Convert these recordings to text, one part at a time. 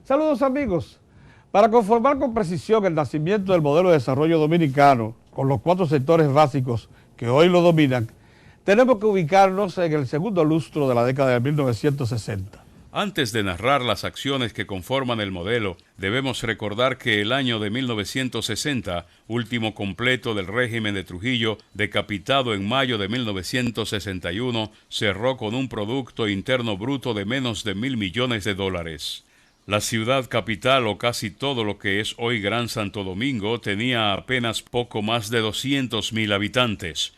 Saludos amigos. Para conformar con precisión el nacimiento del modelo de desarrollo dominicano, con los 4 sectores básicos que hoy lo dominan, tenemos que ubicarnos en el segundo lustro de la década de 1960. Antes de narrar las acciones que conforman el modelo, debemos recordar que el año de 1960, último completo del régimen de Trujillo, decapitado en mayo de 1961, cerró con un Producto Interno Bruto de menos de $1.000 millones. La ciudad capital, o casi todo lo que es hoy Gran Santo Domingo, tenía apenas poco más de 200.000 habitantes.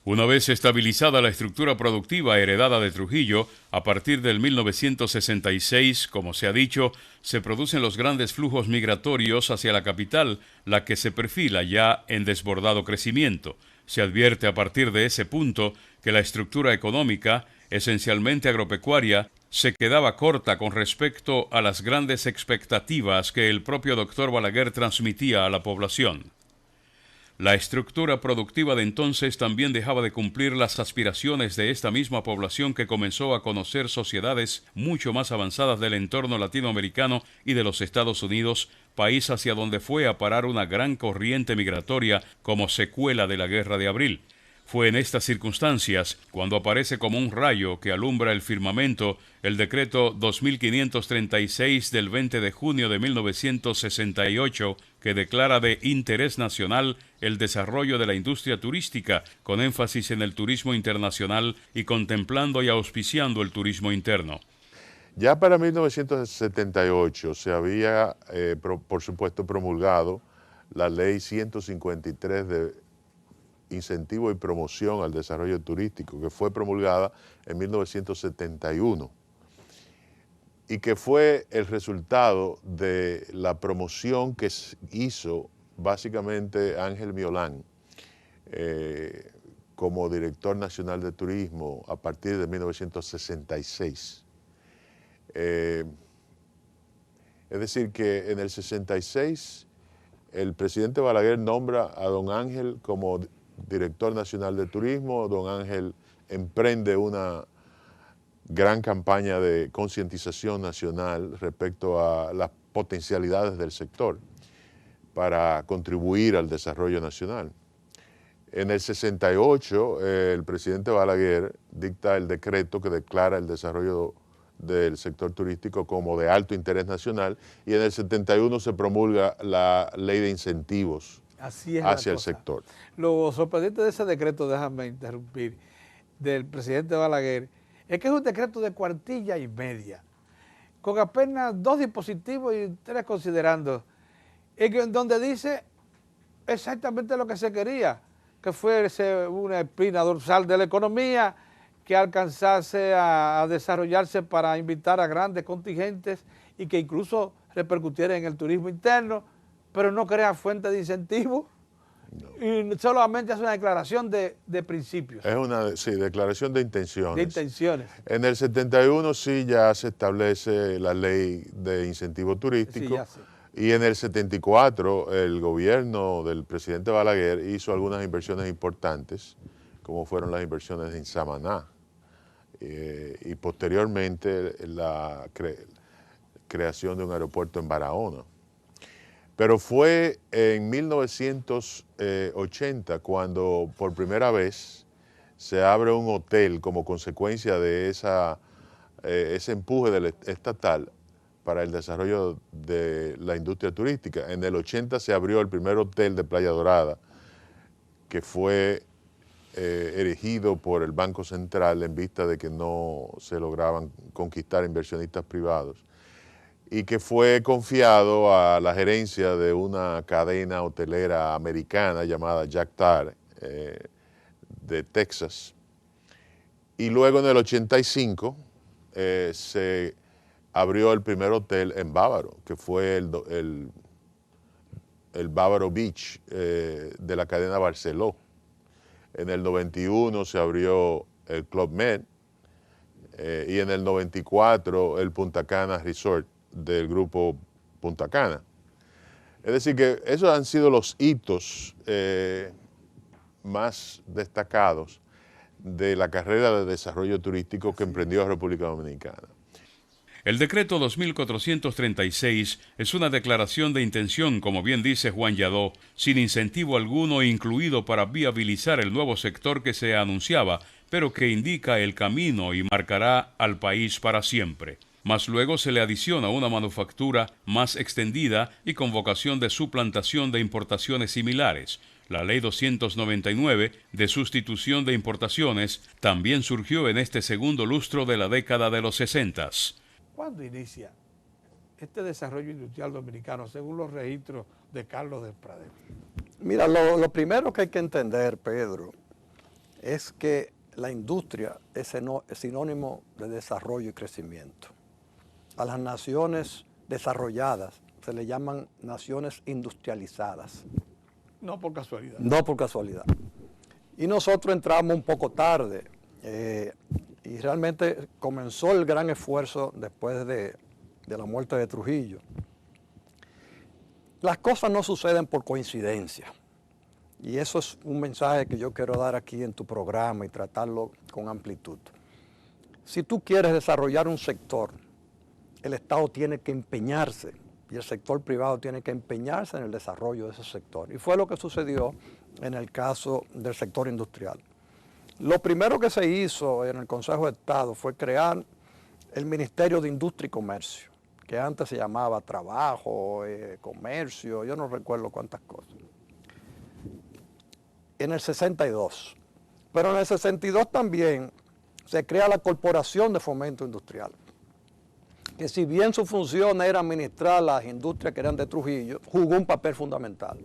Una vez estabilizada la estructura productiva heredada de Trujillo, a partir del 1966, como se ha dicho, se producen los grandes flujos migratorios hacia la capital, la que se perfila ya en desbordado crecimiento. Se advierte a partir de ese punto que la estructura económica, esencialmente agropecuaria, se quedaba corta con respecto a las grandes expectativas que el propio doctor Balaguer transmitía a la población. La estructura productiva de entonces también dejaba de cumplir las aspiraciones de esta misma población que comenzó a conocer sociedades mucho más avanzadas del entorno latinoamericano y de los Estados Unidos, país hacia donde fue a parar una gran corriente migratoria como secuela de la Guerra de Abril. Fue en estas circunstancias cuando aparece como un rayo que alumbra el firmamento el decreto 2536 del 20 de junio de 1968 que declara de interés nacional el desarrollo de la industria turística con énfasis en el turismo internacional y contemplando y auspiciando el turismo interno. Ya para 1978 se había, por supuesto, promulgado la Ley 153 de Incentivo y Promoción al Desarrollo Turístico, que fue promulgada en 1971 y que fue el resultado de la promoción que hizo básicamente Ángel Miolán como director nacional de turismo a partir de 1966. Es decir, que en el 66 el presidente Balaguer nombra a don Ángel como director nacional de turismo. Don Ángel emprende una gran campaña de concientización nacional respecto a las potencialidades del sector para contribuir al desarrollo nacional. En el 68, el presidente Balaguer dicta el decreto que declara el desarrollo del sector turístico como de alto interés nacional, y en el 71 se promulga la ley de incentivos hacia el sector. Lo sorprendente de ese decreto, déjame interrumpir, del presidente Balaguer, es que es un decreto de cuartilla y media, con apenas 2 dispositivos y 3 considerando, en donde dice exactamente lo que se quería, que fuese una espina dorsal de la economía, que alcanzase a desarrollarse para invitar a grandes contingentes y que incluso repercutiera en el turismo interno, pero no crea fuente de incentivo. No. Y solamente hace una declaración de principios. Es una declaración de intenciones. De intenciones. En el 71 sí ya se establece la ley de incentivo turístico. Sí, y en el 74 el gobierno del presidente Balaguer hizo algunas inversiones importantes, como fueron las inversiones en Samaná. Y posteriormente la creación de un aeropuerto en Barahona. Pero fue en 1980 cuando por primera vez se abre un hotel como consecuencia de ese empuje del estatal para el desarrollo de la industria turística. En el 80 se abrió el primer hotel de Playa Dorada, que fue erigido por el Banco Central en vista de que no se lograban conquistar inversionistas privados, y que fue confiado a la gerencia de una cadena hotelera americana llamada Jack Tar, de Texas. Y luego en el 85 se abrió el primer hotel en Bávaro, que fue el Bávaro Beach de la cadena Barceló. En el 91 se abrió el Club Med y en el 94 el Punta Cana Resort del grupo Punta Cana. Es decir que esos han sido los hitos más destacados de la carrera de desarrollo turístico que emprendió República Dominicana. El decreto 2436 es una declaración de intención, como bien dice Juan Yadó, sin incentivo alguno incluido para viabilizar el nuevo sector que se anunciaba, pero que indica el camino y marcará al país para siempre. Mas luego se le adiciona una manufactura más extendida y con vocación de suplantación de importaciones similares. La Ley 299 de sustitución de importaciones también surgió en este segundo lustro de la década de los 60. ¿Cuándo inicia este desarrollo industrial dominicano según los registros de Carlos del Pradero? Mira, lo primero que hay que entender, Pedro, es que la industria es sinónimo de desarrollo y crecimiento. A las naciones desarrolladas se le llaman naciones industrializadas. No por casualidad. No por casualidad. Y nosotros entramos un poco tarde y realmente comenzó el gran esfuerzo después de la muerte de Trujillo. Las cosas no suceden por coincidencia. Y eso es un mensaje que yo quiero dar aquí en tu programa y tratarlo con amplitud. Si tú quieres desarrollar un sector, el Estado tiene que empeñarse y el sector privado tiene que empeñarse en el desarrollo de ese sector. Y fue lo que sucedió en el caso del sector industrial. Lo primero que se hizo en el Consejo de Estado fue crear el Ministerio de Industria y Comercio, que antes se llamaba Trabajo, Comercio, yo no recuerdo cuántas cosas. En el 62. Pero en el 62 también se crea la Corporación de Fomento Industrial, que si bien su función era administrar las industrias que eran de Trujillo, jugó un papel fundamental.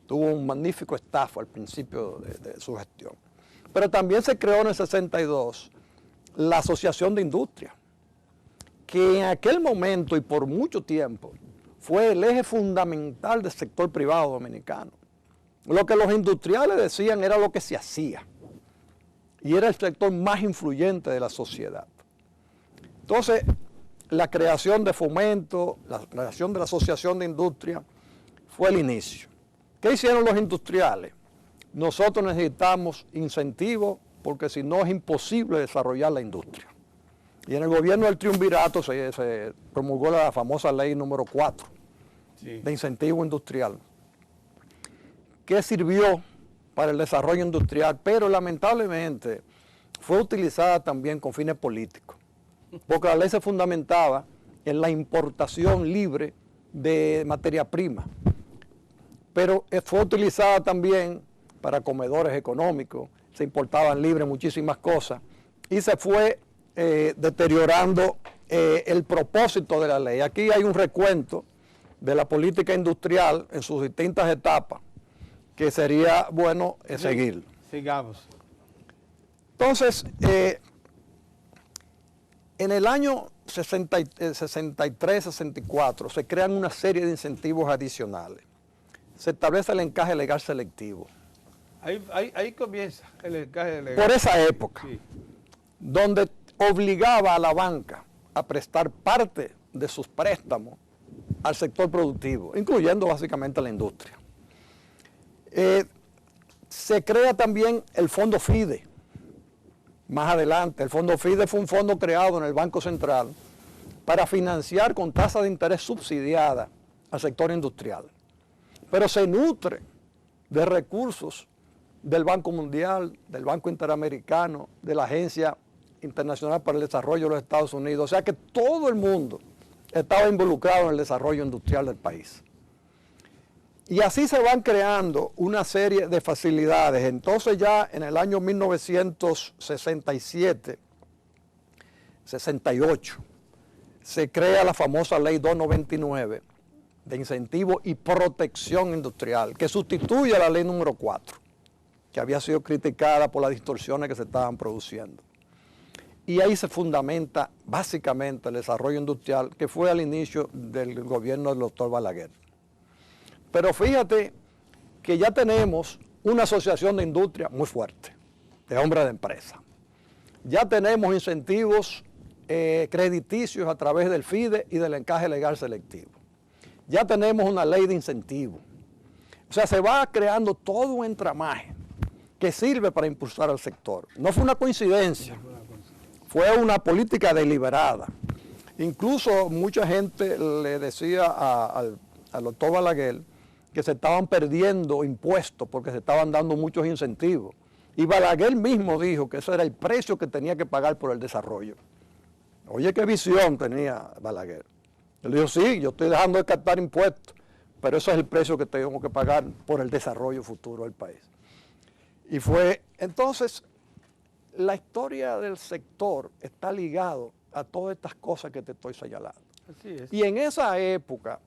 Tuvo un magnífico staff al principio de su gestión. Pero también se creó en el 62 la Asociación de Industria, que en aquel momento y por mucho tiempo fue el eje fundamental del sector privado dominicano. Lo que los industriales decían era lo que se hacía y era el sector más influyente de la sociedad. Entonces, la creación de Fomento, la creación de la Asociación de Industria fue el inicio. ¿Qué hicieron los industriales? Nosotros necesitamos incentivos porque si no es imposible desarrollar la industria. Y en el gobierno del triunvirato se promulgó la famosa ley número 4 de incentivo industrial, que sirvió para el desarrollo industrial, pero lamentablemente fue utilizada también con fines políticos, porque la ley se fundamentaba en la importación libre de materia prima, pero fue utilizada también para comedores económicos, se importaban libres muchísimas cosas, y se fue deteriorando el propósito de la ley. Aquí hay un recuento de la política industrial en sus distintas etapas, que sería bueno seguir. Sigamos. Entonces, en el año 63-64 se crean una serie de incentivos adicionales. Se establece el encaje legal selectivo. Ahí comienza el encaje legal. Por esa época, sí, donde obligaba a la banca a prestar parte de sus préstamos al sector productivo, incluyendo básicamente a la industria. Se crea también el Fondo FIDE. Más adelante, el Fondo FIDE fue un fondo creado en el Banco Central para financiar con tasa de interés subsidiada al sector industrial. Pero se nutre de recursos del Banco Mundial, del Banco Interamericano, de la Agencia Internacional para el Desarrollo de los Estados Unidos. O sea que todo el mundo estaba involucrado en el desarrollo industrial del país. Y así se van creando una serie de facilidades. Entonces ya en el año 1967, 68, se crea la famosa Ley 299 de incentivo y protección industrial, que sustituye a la Ley número 4, que había sido criticada por las distorsiones que se estaban produciendo. Y ahí se fundamenta básicamente el desarrollo industrial, que fue al inicio del gobierno del doctor Balaguer. Pero fíjate que ya tenemos una asociación de industria muy fuerte, de hombres de empresa. Ya tenemos incentivos crediticios a través del FIDE y del encaje legal selectivo. Ya tenemos una ley de incentivos. O sea, se va creando todo un entramaje que sirve para impulsar al sector. No fue una coincidencia, fue una política deliberada. Incluso mucha gente le decía al doctor Balaguer que se estaban perdiendo impuestos porque se estaban dando muchos incentivos. Y Balaguer mismo dijo que ese era el precio que tenía que pagar por el desarrollo. Oye, qué visión tenía Balaguer. Él dijo, sí, yo estoy dejando de captar impuestos, pero eso es el precio que tengo que pagar por el desarrollo futuro del país. Y fue, entonces, la historia del sector está ligado a todas estas cosas que te estoy señalando. Así es. Y en esa época,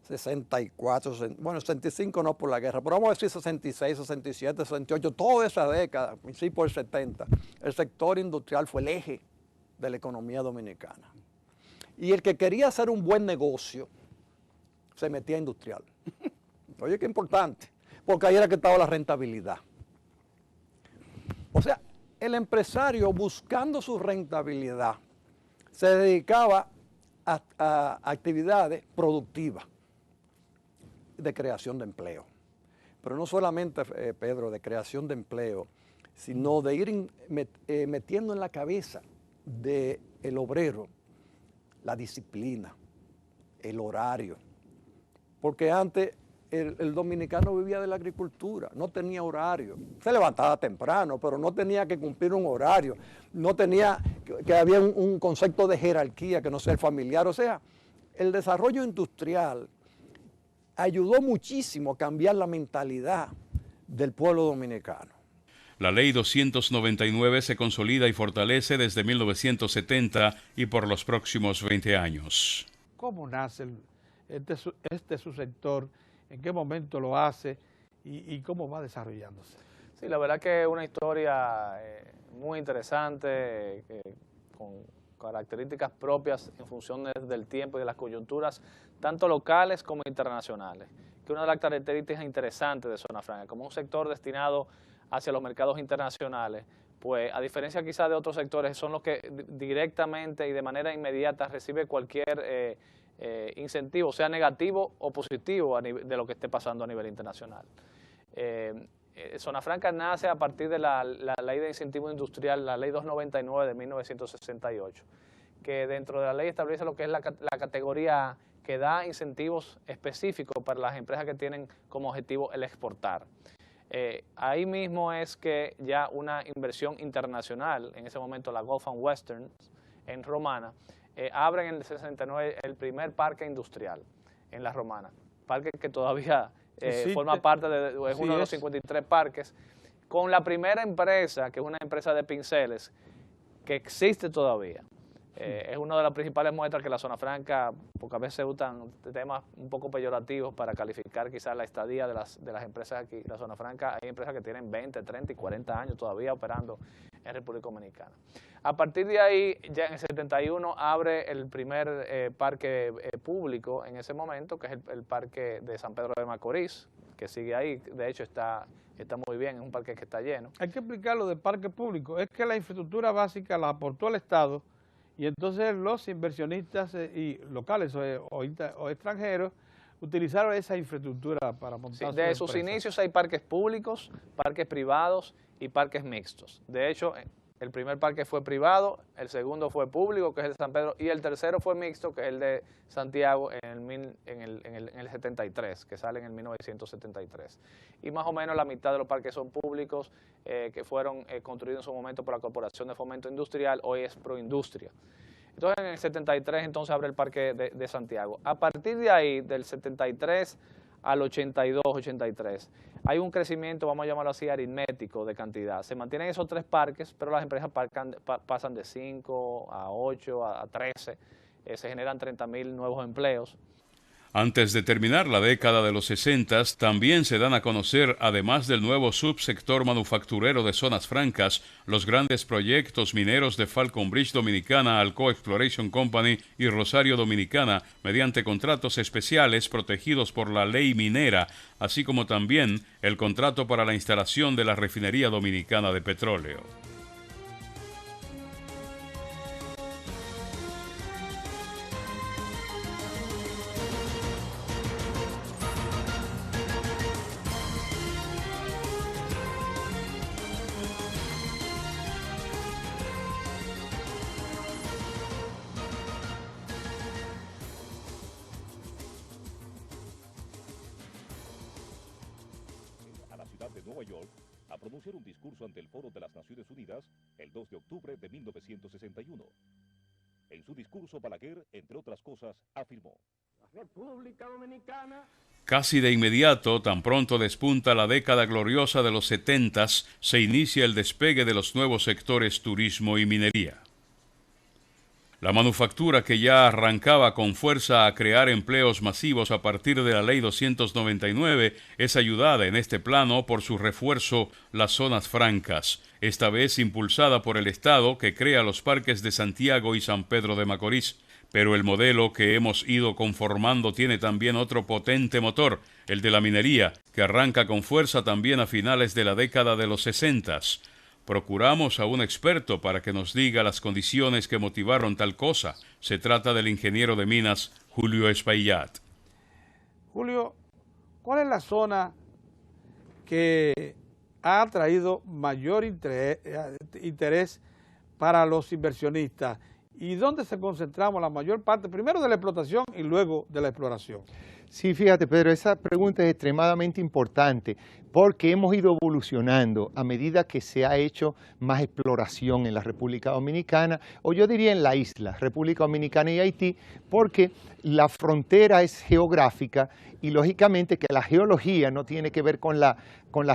64, bueno, 65 no por la guerra, pero vamos a decir 66, 67, 68, toda esa década, principio del 70, el sector industrial fue el eje de la economía dominicana. Y el que quería hacer un buen negocio se metía a industrial. Oye, qué importante, porque ahí era que estaba la rentabilidad. O sea, el empresario buscando su rentabilidad se dedicaba a actividades productivas de creación de empleo. Pero no solamente, Pedro, de creación de empleo, sino de ir metiendo en la cabeza del obrero la disciplina, el horario. Porque antes el dominicano vivía de la agricultura, no tenía horario. Se levantaba temprano, pero no tenía que cumplir un horario. No tenía que había un concepto de jerarquía que no sea el familiar. O sea, el desarrollo industrial ayudó muchísimo a cambiar la mentalidad del pueblo dominicano. La Ley 299 se consolida y fortalece desde 1970 y por los próximos 20 años. ¿Cómo nace este subsector? ¿En qué momento lo hace? ¿Y cómo va desarrollándose? Sí, la verdad que es una historia muy interesante, con características propias en función del tiempo y de las coyunturas, tanto locales como internacionales. Que una de las características interesantes de Zona Franca, como un sector destinado hacia los mercados internacionales, pues a diferencia quizás de otros sectores, son los que directamente y de manera inmediata recibe cualquier incentivo, sea negativo o positivo de lo que esté pasando a nivel internacional. Zona Franca nace a partir de la Ley de Incentivo Industrial, la Ley 299 de 1968, que dentro de la ley establece lo que es la categoría que da incentivos específicos para las empresas que tienen como objetivo el exportar. Ahí mismo es que ya una inversión internacional, en ese momento la Gulf and Western en Romana, abren en el 69 el primer parque industrial en la Romana, parque que todavía forma parte es uno de los 53 parques, con la primera empresa, que es una empresa de pinceles, que existe todavía. Es una de las principales muestras que la Zona Franca, porque a veces se usan temas un poco peyorativos para calificar quizás la estadía de las empresas aquí. La Zona Franca, hay empresas que tienen 20, 30 y 40 años todavía operando en República Dominicana. A partir de ahí, ya en el 71, abre el primer parque público en ese momento, que es el parque de San Pedro de Macorís, que sigue ahí. De hecho, está muy bien, es un parque que está lleno. Hay que explicar lo del parque público. Es que la infraestructura básica la aportó el Estado y entonces los inversionistas y locales o extranjeros utilizaron esa infraestructura para montar sí, de sus inicios hay parques públicos, parques privados y parques mixtos. De hecho, el primer parque fue privado, el segundo fue público, que es el de San Pedro, y el tercero fue mixto, que es el de Santiago en el 73, que sale en el 1973. Y más o menos la mitad de los parques son públicos, que fueron construidos en su momento por la Corporación de Fomento Industrial, hoy es Proindustria. Entonces en el 73 entonces abre el parque de Santiago. A partir de ahí, del 73 al 82, 83, hay un crecimiento, vamos a llamarlo así, aritmético de cantidad. Se mantienen esos tres parques, pero las empresas pasan de 5 a 8 a 13, se generan 30.000 nuevos empleos. Antes de terminar la década de los 60, también se dan a conocer, además del nuevo subsector manufacturero de Zonas Francas, los grandes proyectos mineros de Falcon Bridge Dominicana, Alcoa Exploration Company y Rosario Dominicana, mediante contratos especiales protegidos por la ley minera, así como también el contrato para la instalación de la refinería dominicana de petróleo. pronunciar un discurso ante el Foro de las Naciones Unidas el 2 de octubre de 1961. En su discurso, Balaguer, entre otras cosas, afirmó: La República Dominicana. Casi de inmediato, tan pronto despunta la década gloriosa de los 70s, se inicia el despegue de los nuevos sectores turismo y minería. La manufactura, que ya arrancaba con fuerza a crear empleos masivos a partir de la Ley 299, es ayudada en este plano por su refuerzo, las zonas francas, esta vez impulsada por el Estado, que crea los parques de Santiago y San Pedro de Macorís. Pero el modelo que hemos ido conformando tiene también otro potente motor, el de la minería, que arranca con fuerza también a finales de la década de los 60s. Procuramos a un experto para que nos diga las condiciones que motivaron tal cosa. Se trata del ingeniero de minas Julio Espaillat. Julio, ¿cuál es la zona que ha traído mayor interés para los inversionistas? ¿Y dónde se concentramos la mayor parte, primero de la explotación y luego de la exploración? Sí, fíjate, Pedro, esa pregunta es extremadamente importante porque hemos ido evolucionando a medida que se ha hecho más exploración en la República Dominicana, o yo diría en la isla, República Dominicana y Haití, porque la frontera es geográfica y lógicamente que la geología no tiene que ver con la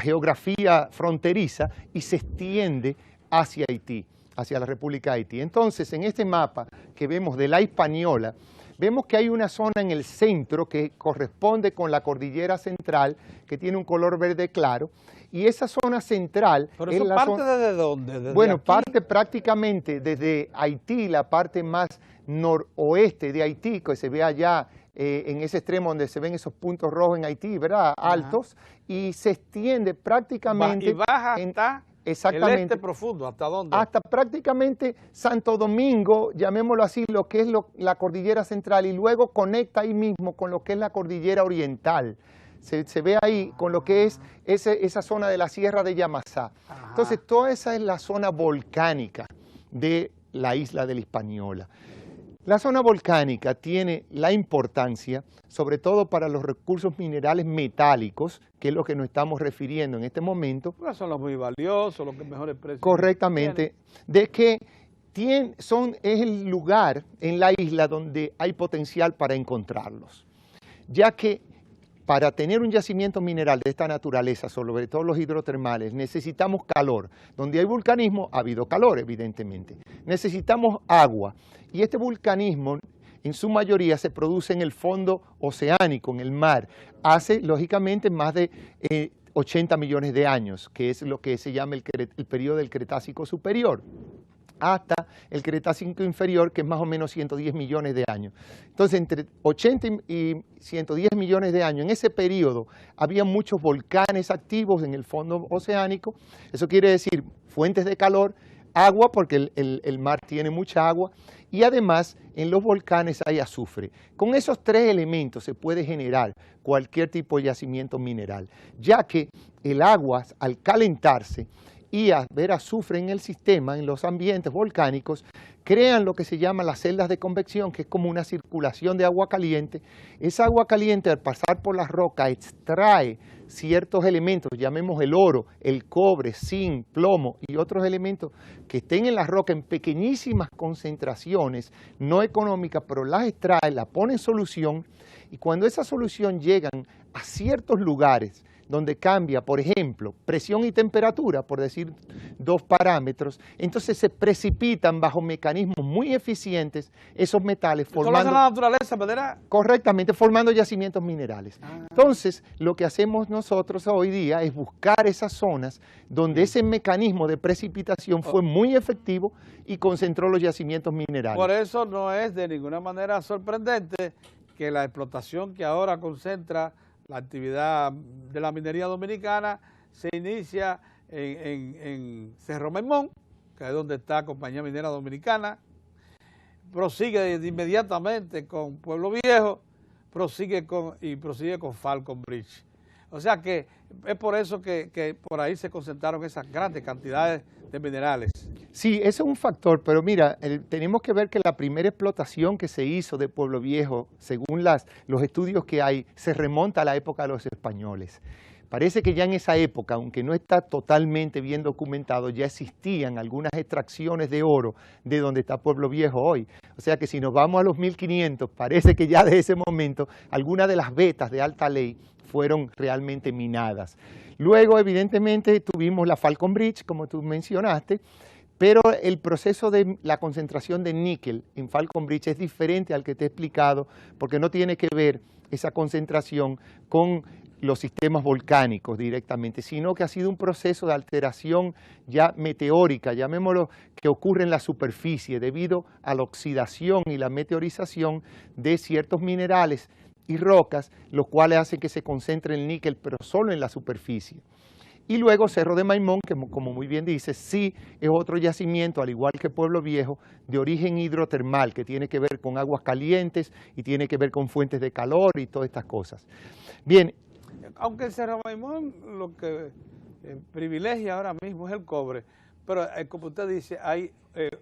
geografía fronteriza y se extiende hacia Haití, hacia la República de Haití. Entonces, en este mapa que vemos de la Hispaniola, vemos que hay una zona en el centro que corresponde con la cordillera central, que tiene un color verde claro, y esa zona central... ¿Pero eso parte desde dónde? ¿Desde bueno, aquí? parte prácticamente desde Haití, la parte más noroeste de Haití, que se ve allá en ese extremo donde se ven esos puntos rojos en Haití, ¿verdad? Altos, y se extiende prácticamente... Y baja hasta... Exactamente. ¿El este profundo? ¿Hasta dónde? Hasta prácticamente Santo Domingo, llamémoslo así, lo que es la cordillera central, y luego conecta ahí mismo con lo que es la cordillera oriental. Se ve ahí con lo que es esa zona de la Sierra de Yamasá. Ajá. Entonces, toda esa es la zona volcánica de la isla de la Hispaniola. La zona volcánica tiene la importancia, sobre todo para los recursos minerales metálicos, que es lo que nos estamos refiriendo en este momento. Son los muy valiosos, los que mejores precios. Correctamente, de que es el lugar en la isla donde hay potencial para encontrarlos, ya que para tener un yacimiento mineral de esta naturaleza, sobre todo los hidrotermales, necesitamos calor. Donde hay vulcanismo, ha habido calor, evidentemente. Necesitamos agua. Y este vulcanismo, en su mayoría, se produce en el fondo oceánico, en el mar. Hace, lógicamente, más de 80 millones de años, que es lo que se llama el periodo del Cretácico superior, hasta el Cretácico inferior, que es más o menos 110 millones de años. Entonces, entre 80 y 110 millones de años, en ese periodo, había muchos volcanes activos en el fondo oceánico. Eso quiere decir fuentes de calor, agua, porque el mar tiene mucha agua, y además en los volcanes hay azufre. Con esos tres elementos se puede generar cualquier tipo de yacimiento mineral, ya que el agua, al calentarse, y a ver azufre en el sistema, en los ambientes volcánicos, crean lo que se llama las celdas de convección, que es como una circulación de agua caliente. Esa agua caliente, al pasar por las rocas, extrae ciertos elementos, llamemos el oro, el cobre, zinc, plomo y otros elementos que estén en la roca en pequeñísimas concentraciones, no económicas, pero las extrae, la pone en solución, y cuando esa solución llegan a ciertos lugares, donde cambia, por ejemplo, presión y temperatura, por decir dos parámetros, entonces se precipitan bajo mecanismos muy eficientes esos metales formando... la naturaleza, ¿verdad? Correctamente, formando yacimientos minerales. Entonces, lo que hacemos nosotros hoy día es buscar esas zonas donde ese mecanismo de precipitación fue muy efectivo y concentró los yacimientos minerales. Por eso no es de ninguna manera sorprendente que la explotación que ahora concentra la actividad de la minería dominicana se inicia en Cerro Maimón, que es donde está Compañía Minera Dominicana, prosigue inmediatamente con Pueblo Viejo, prosigue con Falcon Bridge. O sea que es por eso que por ahí se concentraron esas grandes cantidades de minerales. Sí, ese es un factor, pero mira, tenemos que ver que la primera explotación que se hizo de Pueblo Viejo, según los estudios que hay, se remonta a la época de los españoles. Parece que ya en esa época, aunque no está totalmente bien documentado, ya existían algunas extracciones de oro de donde está Pueblo Viejo hoy. O sea que si nos vamos a los 1500, parece que ya de ese momento algunas de las vetas de alta ley fueron realmente minadas. Luego, evidentemente, tuvimos la Falcon Bridge, como tú mencionaste, pero el proceso de la concentración de níquel en Falcon Bridge es diferente al que te he explicado, porque no tiene que ver esa concentración con los sistemas volcánicos directamente, sino que ha sido un proceso de alteración ya meteórica, llamémoslo, que ocurre en la superficie debido a la oxidación y la meteorización de ciertos minerales y rocas, los cuales hacen que se concentre el níquel, pero solo en la superficie. Y luego Cerro de Maimón, que como muy bien dice, sí es otro yacimiento, al igual que Pueblo Viejo, de origen hidrotermal, que tiene que ver con aguas calientes y tiene que ver con fuentes de calor y todas estas cosas. Bien. Aunque el Cerro Maimón lo que privilegia ahora mismo es el cobre, pero como usted dice, hay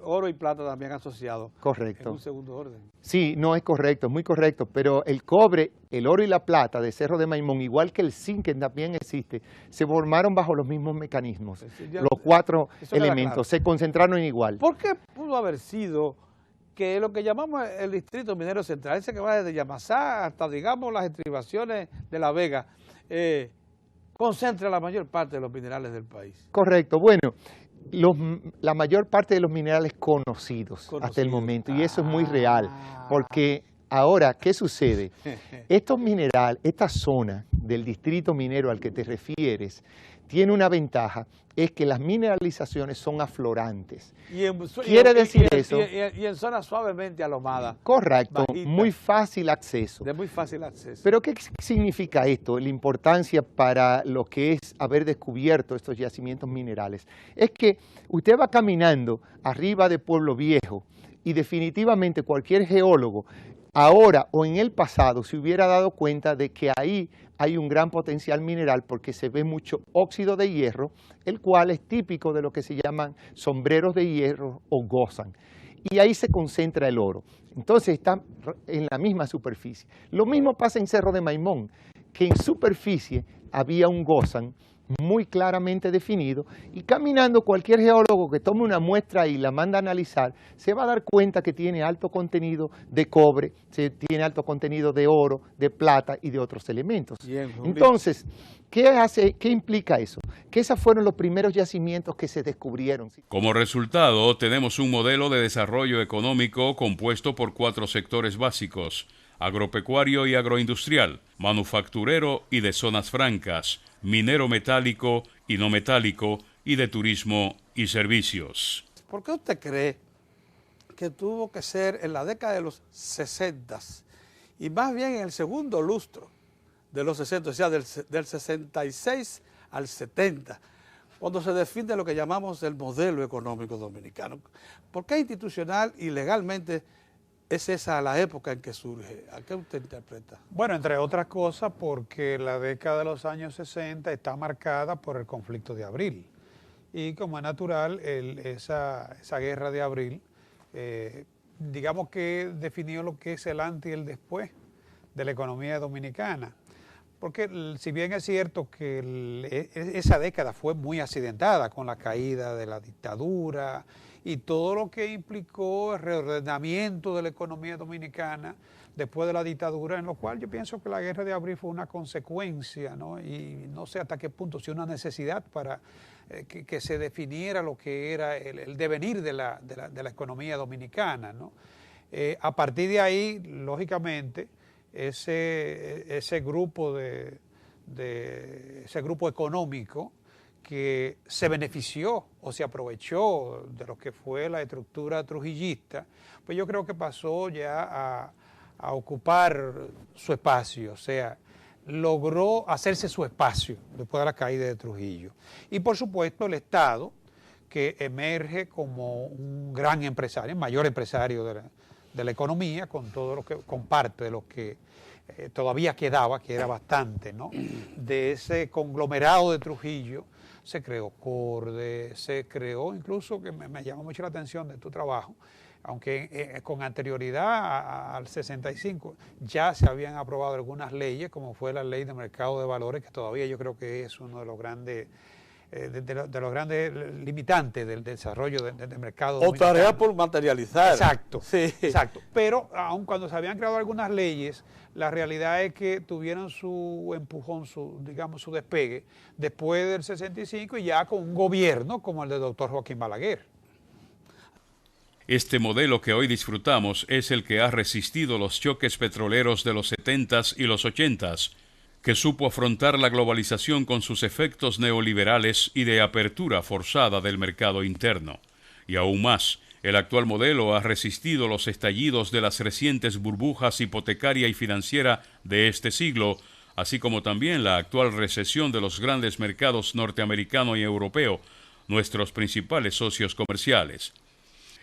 oro y plata también asociados. Correcto. En un segundo orden. Sí, no es correcto, es muy correcto, pero el cobre, el oro y la plata de Cerro de Maimón, igual que el zinc que también existe, se formaron bajo los mismos mecanismos. Los 4 elementos claro. Se concentraron igual. ¿Por qué pudo haber sido que lo que llamamos el distrito minero central, ese que va desde Yamasá hasta, digamos, las estribaciones de La Vega, concentra la mayor parte de los minerales del país? Correcto, bueno, la mayor parte de los minerales conocidos hasta el momento, y eso es muy real, porque ahora, ¿qué sucede? Estos minerales, esta zona del distrito minero al que te refieres, tiene una ventaja, es que las mineralizaciones son aflorantes. Quiere decir eso. Y en zonas suavemente alomadas. Correcto, bajitas, muy fácil acceso. De muy fácil acceso. Pero ¿qué significa esto? La importancia para lo que es haber descubierto estos yacimientos minerales. Es que usted va caminando arriba de Pueblo Viejo y definitivamente cualquier geólogo ahora o en el pasado se hubiera dado cuenta de que ahí hay un gran potencial mineral porque se ve mucho óxido de hierro, el cual es típico de lo que se llaman sombreros de hierro o gozan. Y ahí se concentra el oro. Entonces está en la misma superficie. Lo mismo pasa en Cerro de Maimón, que en superficie había un gozan muy claramente definido, y caminando cualquier geólogo que tome una muestra y la manda a analizar, se va a dar cuenta que tiene alto contenido de cobre, tiene alto contenido de oro, de plata y de otros elementos. Bien, entonces, ¿qué implica eso? Que esos fueron los primeros yacimientos que se descubrieron. Como resultado, tenemos un modelo de desarrollo económico compuesto por 4 sectores básicos: agropecuario y agroindustrial, manufacturero y de zonas francas, minero metálico y no metálico, y de turismo y servicios. ¿Por qué usted cree que tuvo que ser en la década de los 60 y más bien en el segundo lustro de los 60, o sea, del 66 al 70, cuando se define lo que llamamos el modelo económico dominicano? ¿Por qué institucional y legalmente es esa la época en que surge? ¿A qué usted interpreta? Bueno, entre otras cosas porque la década de los años 60 está marcada por el conflicto de abril. Y como es natural, esa guerra de abril, digamos que definió lo que es el antes y el después de la economía dominicana. Porque si bien es cierto que esa década fue muy accidentada con la caída de la dictadura y todo lo que implicó el reordenamiento de la economía dominicana después de la dictadura, en lo cual yo pienso que la guerra de abril fue una consecuencia, ¿no? Y no sé hasta qué punto, si una necesidad para que se definiera lo que era el devenir de la economía dominicana, ¿no? A partir de ahí, lógicamente, ese grupo ese grupo económico que se benefició o se aprovechó de lo que fue la estructura trujillista, pues yo creo que pasó ya a ocupar su espacio, o sea, logró hacerse su espacio después de la caída de Trujillo. Y por supuesto el Estado, que emerge como un gran empresario, el mayor empresario de la economía, con todo lo que, con parte de lo que todavía quedaba, que era bastante, ¿no?, de ese conglomerado de Trujillo, se creó CORDE, se creó incluso, que me llama mucho la atención de tu trabajo, aunque con anterioridad al 65 ya se habían aprobado algunas leyes, como fue la ley de mercado de valores, que todavía yo creo que es uno de los grandes de los grandes limitantes del desarrollo del mercado o tarea por materializar. Exacto, sí. exacto. Pero aun cuando se habían creado algunas leyes, la realidad es que tuvieron su empujón, digamos, su despegue después del 65 y ya con un gobierno como el del doctor Joaquín Balaguer. Este modelo que hoy disfrutamos es el que ha resistido los choques petroleros de los 70s y los 80s, que supo afrontar la globalización con sus efectos neoliberales y de apertura forzada del mercado interno. Y aún más, el actual modelo ha resistido los estallidos de las recientes burbujas hipotecaria y financiera de este siglo, así como también la actual recesión de los grandes mercados norteamericano y europeo, nuestros principales socios comerciales.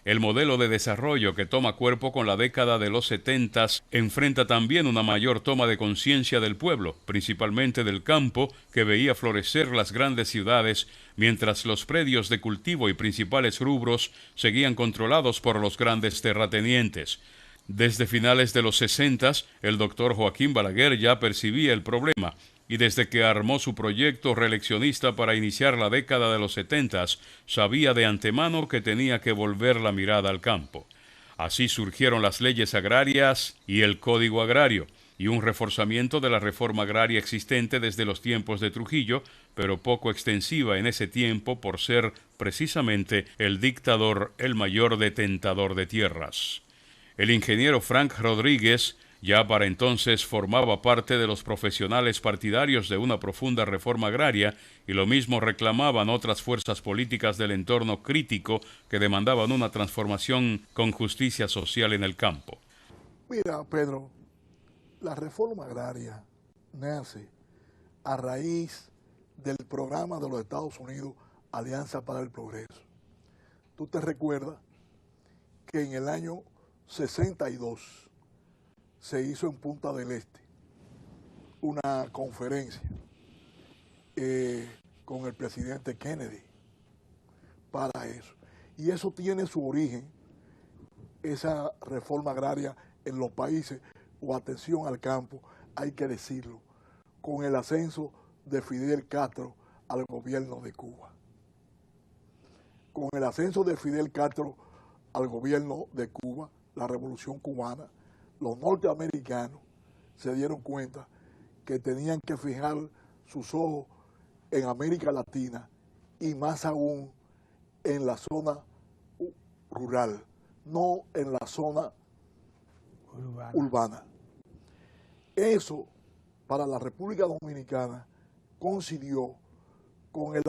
El modelo de desarrollo que toma cuerpo con la década de los 70s enfrenta también una mayor toma de conciencia del pueblo, principalmente del campo, que veía florecer las grandes ciudades, mientras los predios de cultivo y principales rubros seguían controlados por los grandes terratenientes. Desde finales de los 60s, el doctor Joaquín Balaguer ya percibía el problema, y desde que armó su proyecto reeleccionista para iniciar la década de los 70s, sabía de antemano que tenía que volver la mirada al campo. Así surgieron las leyes agrarias y el Código Agrario, y un reforzamiento de la reforma agraria existente desde los tiempos de Trujillo, pero poco extensiva en ese tiempo por ser precisamente el dictador el mayor detentador de tierras. El ingeniero Frank Rodríguez ya para entonces formaba parte de los profesionales partidarios de una profunda reforma agraria, y lo mismo reclamaban otras fuerzas políticas del entorno crítico que demandaban una transformación con justicia social en el campo. Mira, Pedro, la reforma agraria nace a raíz del programa de los Estados Unidos, Alianza para el Progreso. Tú te recuerdas que en el año 62 se hizo en Punta del Este una conferencia con el presidente Kennedy para eso. Y eso tiene su origen, esa reforma agraria en los países, o atención al campo, hay que decirlo, con el ascenso de Fidel Castro al gobierno de Cuba. Con el ascenso de Fidel Castro al gobierno de Cuba, la revolución cubana, los norteamericanos se dieron cuenta que tenían que fijar sus ojos en América Latina y más aún en la zona rural, no en la zona urbana. Eso para la República Dominicana coincidió con el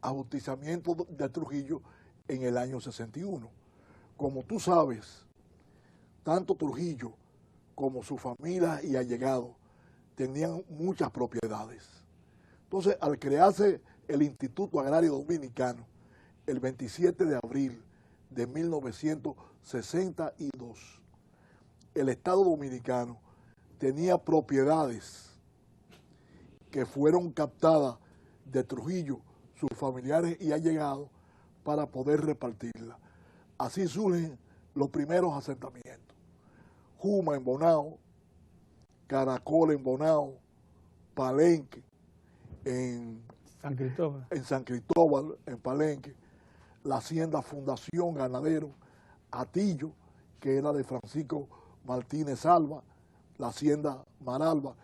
ajusticiamiento de Trujillo en el año 61. Como tú sabes, tanto Trujillo como su familia y allegados tenían muchas propiedades. Entonces, al crearse el Instituto Agrario Dominicano, el 27 de abril de 1962, el Estado Dominicano tenía propiedades que fueron captadas de Trujillo, sus familiares y allegados, para poder repartirlas. Así surgen los primeros asentamientos. Juma en Bonao, Caracol en Bonao, Palenque en San Cristóbal. En San Cristóbal, en Palenque, la hacienda Fundación Ganadero, Atillo, que era de Francisco Martínez Alba, la hacienda Maralba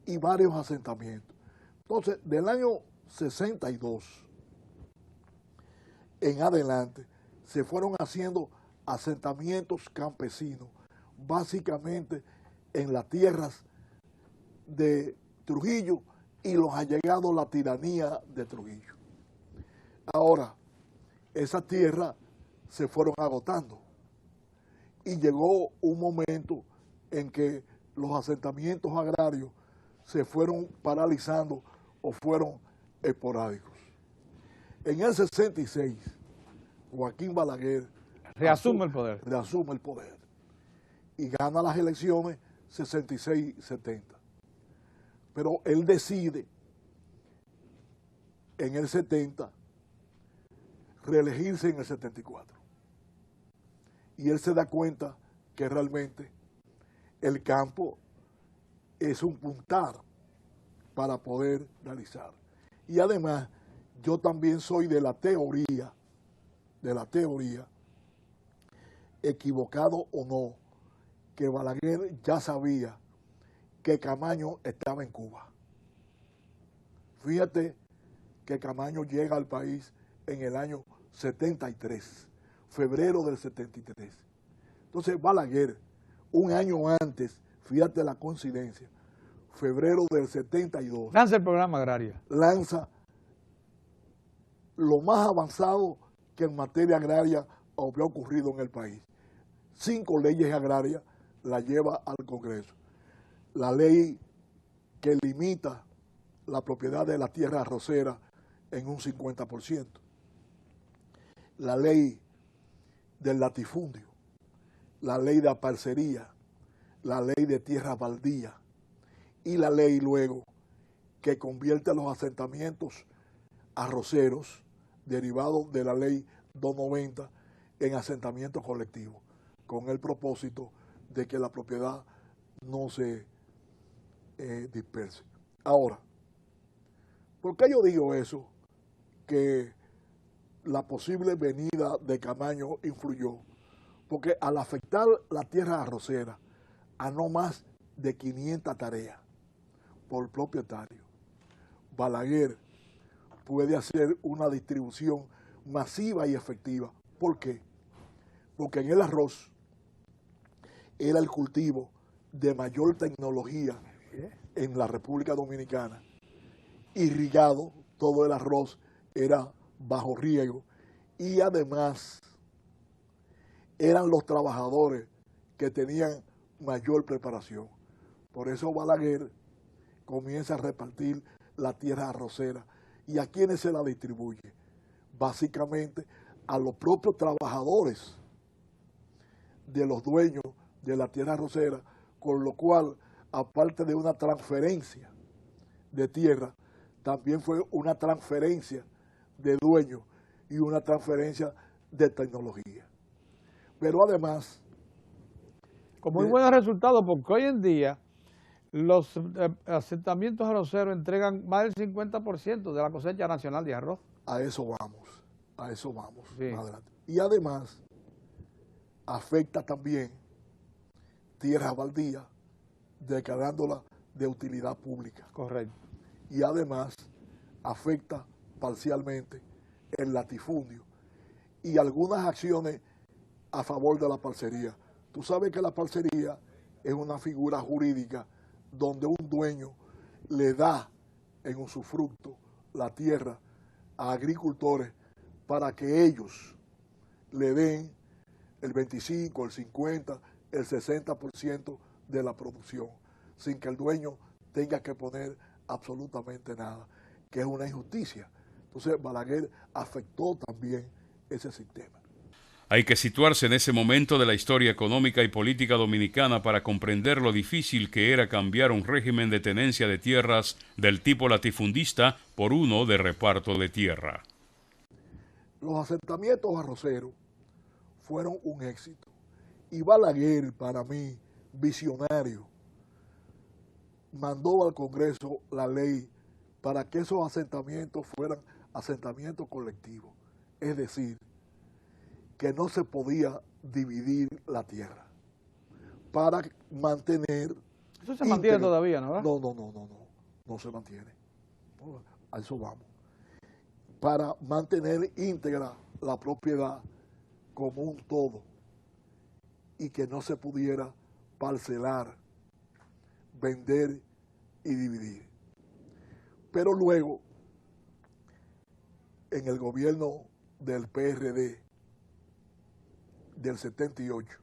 y varios asentamientos. Entonces, del año 62 en adelante, se fueron haciendo asentamientos campesinos, básicamente en las tierras de Trujillo y los allegados a la tiranía de Trujillo. Ahora, esas tierras se fueron agotando y llegó un momento en que los asentamientos agrarios se fueron paralizando o fueron esporádicos. En el 66, Joaquín Balaguer reasume el poder. Reasume el poder y gana las elecciones 66-70. Pero él decide en el 70, reelegirse en el 74. Y él se da cuenta que realmente el campo es un puntal para poder realizar. Y además, yo también soy de la teoría, equivocado o no, que Balaguer ya sabía que Camaño estaba en Cuba. Fíjate que Camaño llega al país en el año 73, febrero del 73. Entonces Balaguer, un año antes, fíjate la coincidencia, febrero del 72. Lanza el programa agrario. Lanza lo más avanzado que en materia agraria había ocurrido en el país. 5 leyes agrarias la lleva al Congreso. La ley que limita la propiedad de la tierra arrocera en un 50%. La ley del latifundio, la ley de parcería, la ley de tierras baldías y la ley luego que convierte a los asentamientos arroceros derivados de la ley 290 en asentamientos colectivos, con el propósito de que la propiedad no se disperse. Ahora, ¿por qué yo digo eso? Que la posible venida de Camaño influyó, porque al afectar la tierra arrocera a no más de 500 tareas por propietario, Balaguer puede hacer una distribución masiva y efectiva. ¿Por qué? Porque en el arroz era el cultivo de mayor tecnología en la República Dominicana. Irrigado, todo el arroz era bajo riego y además eran los trabajadores que tenían mayor preparación. Por eso Balaguer comienza a repartir la tierra arrocera. ¿Y a quiénes se la distribuye? Básicamente a los propios trabajadores de los dueños de la tierra arrocera, con lo cual, aparte de una transferencia de tierra, también fue una transferencia de dueños y una transferencia de tecnología. Pero además... Con muy buenos resultados, porque hoy en día los asentamientos arroceros entregan más del 50% de la cosecha nacional de arroz. A eso vamos, Sí. más adelante. Y además afecta también tierras baldías, declarándolas de utilidad pública. Correcto. Y además afecta parcialmente el latifundio y algunas acciones a favor de la parcería. Tú sabes que la parcería es una figura jurídica donde un dueño le da en usufructo la tierra a agricultores para que ellos le den el 25, el 50, el 60% de la producción, sin que el dueño tenga que poner absolutamente nada, que es una injusticia. Entonces Balaguer afectó también ese sistema. Hay que situarse en ese momento de la historia económica y política dominicana para comprender lo difícil que era cambiar un régimen de tenencia de tierras del tipo latifundista por uno de reparto de tierra. Los asentamientos arroceros fueron un éxito. Y Balaguer, para mí, visionario, mandó al Congreso la ley para que esos asentamientos fueran asentamientos colectivos. Es decir, que no se podía dividir la tierra para mantener... Eso se mantiene todavía, ¿no? No se mantiene. A eso vamos. Para mantener íntegra la propiedad como un todo y que no se pudiera parcelar, vender y dividir. Pero luego, en el gobierno del PRD del 78,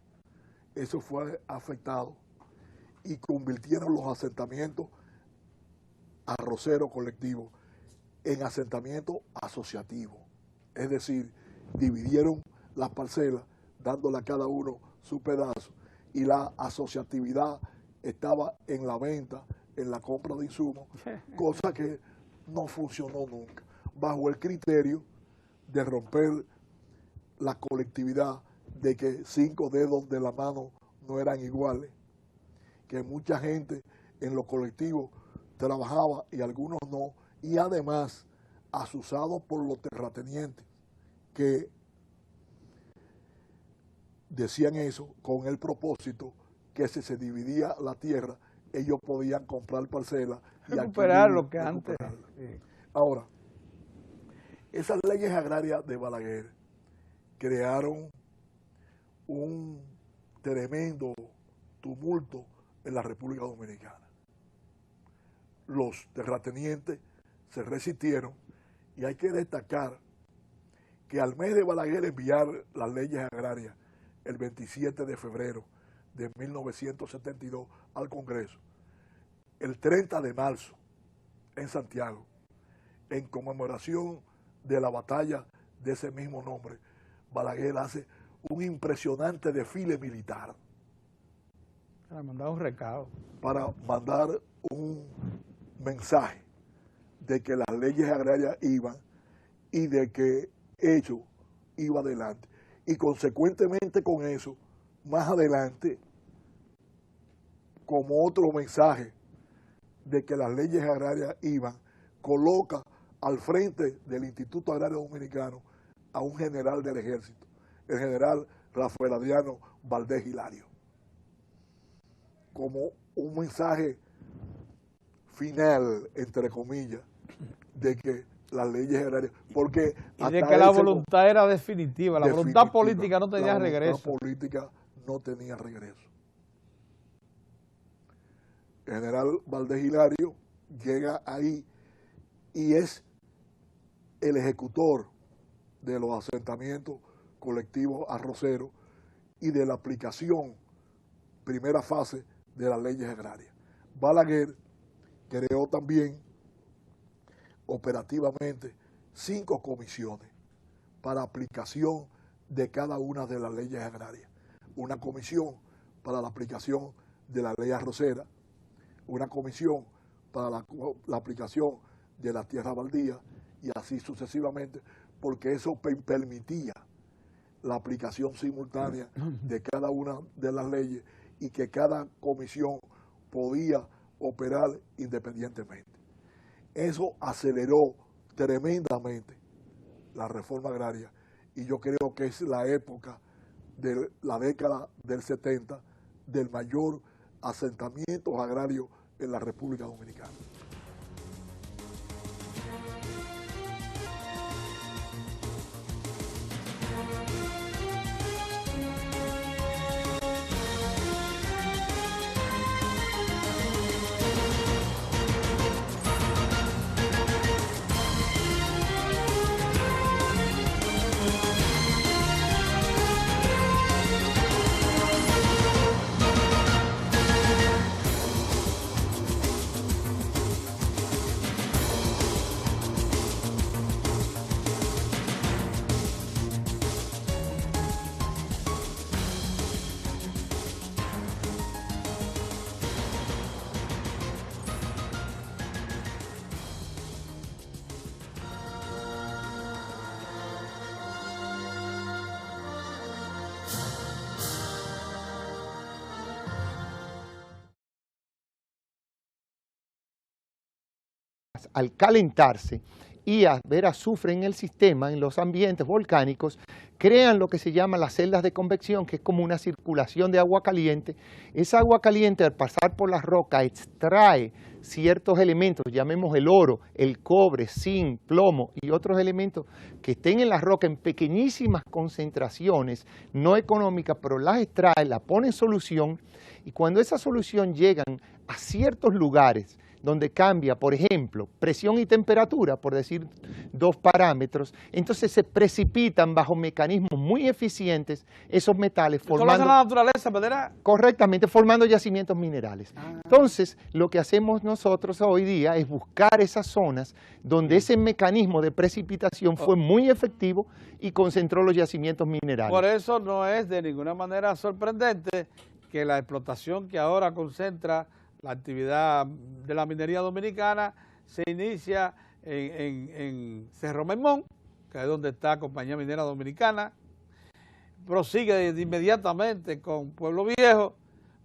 eso fue afectado y convirtieron los asentamientos arroceros colectivos en asentamientos asociativos. Es decir, dividieron las parcelas, dándole a cada uno su pedazo, y la asociatividad estaba en la venta, en la compra de insumos, cosa que no funcionó nunca. bajo el criterio de romper la colectividad, de que 5 dedos de la mano no eran iguales, que mucha gente en lo colectivo trabajaba y algunos no, y además asusados por los terratenientes que decían eso con el propósito que si se dividía la tierra, ellos podían comprar parcelas y recuperar lo que antes. Sí. Ahora, esas leyes agrarias de Balaguer crearon un tremendo tumulto en la República Dominicana. Los terratenientes se resistieron y hay que destacar que al mes de Balaguer enviar las leyes agrarias el 27 de febrero de 1972 al Congreso, el 30 de marzo en Santiago, en conmemoración de la batalla de ese mismo nombre, Balaguer hace un impresionante desfile militar. Para mandar un recado. Para mandar un mensaje de que las leyes agrarias iban y de que ello iba adelante. Y consecuentemente con eso, más adelante, como otro mensaje de que las leyes agrarias iban, coloca al frente del Instituto Agrario Dominicano a un general del ejército, el general Rafael Adriano Valdés Hilario, como un mensaje final, entre comillas, de que las leyes agrarias, porque y de que la voluntad era definitiva, la voluntad política no tenía regreso. La voluntad política no tenía regreso. El general Valdés Hilario llega ahí y es el ejecutor de los asentamientos colectivos arroceros y de la aplicación, primera fase, de las leyes agrarias. Balaguer creó también operativamente 5 comisiones para aplicación de cada una de las leyes agrarias. Una comisión para la aplicación de la ley arrocera, una comisión para la aplicación de la tierra baldía y así sucesivamente, porque eso permitía la aplicación simultánea de cada una de las leyes y que cada comisión podía operar independientemente. Eso aceleró tremendamente la reforma agraria y yo creo que es la época de la década del 70 del mayor asentamiento agrario en la República Dominicana. Al calentarse y haber azufre en el sistema, en los ambientes volcánicos, crean lo que se llama las celdas de convección, que es como una circulación de agua caliente. Esa agua caliente, al pasar por la roca, extrae ciertos elementos, llamemos el oro, el cobre, zinc, plomo y otros elementos que estén en la roca en pequeñísimas concentraciones, no económicas, pero las extrae, la pone en solución, y cuando esa solución llegan a ciertos lugares, donde cambia, por ejemplo, presión y temperatura, por decir 2 parámetros, entonces se precipitan bajo mecanismos muy eficientes esos metales formando la naturaleza, ¿verdad? Correctamente, formando yacimientos minerales. Entonces, lo que hacemos nosotros hoy día es buscar esas zonas donde ese mecanismo de precipitación fue muy efectivo y concentró los yacimientos minerales. Por eso no es de ninguna manera sorprendente que la explotación que ahora concentra la actividad de la minería dominicana se inicia en Cerro Maimón, que es donde está Compañía Minera Dominicana, prosigue inmediatamente con Pueblo Viejo,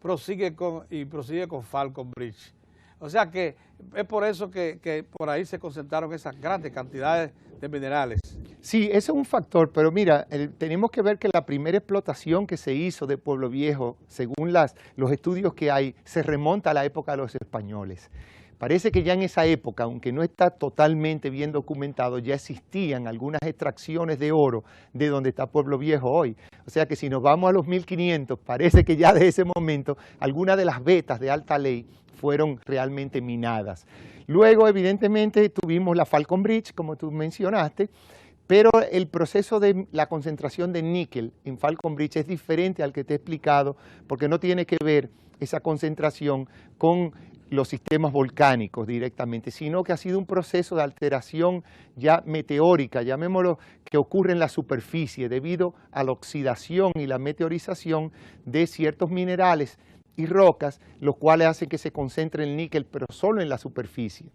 prosigue con Falcon Bridge. O sea que es por eso que por ahí se concentraron esas grandes cantidades de minerales. Sí, ese es un factor, pero mira, tenemos que ver que la primera explotación que se hizo de Pueblo Viejo, según los estudios que hay, se remonta a la época de los españoles. Parece que ya en esa época, aunque no está totalmente bien documentado, ya existían algunas extracciones de oro de donde está Pueblo Viejo hoy. O sea que si nos vamos a los 1500, parece que ya de ese momento algunas de las vetas de alta ley fueron realmente minadas. Luego, evidentemente, tuvimos la Falcon Bridge, como tú mencionaste, pero el proceso de la concentración de níquel en Falcon Bridge es diferente al que te he explicado, porque no tiene que ver esa concentración con los sistemas volcánicos directamente, sino que ha sido un proceso de alteración ya meteórica, llamémoslo, que ocurre en la superficie debido a la oxidación y la meteorización de ciertos minerales y rocas, los cuales hacen que se concentre el níquel, pero solo en la superficie.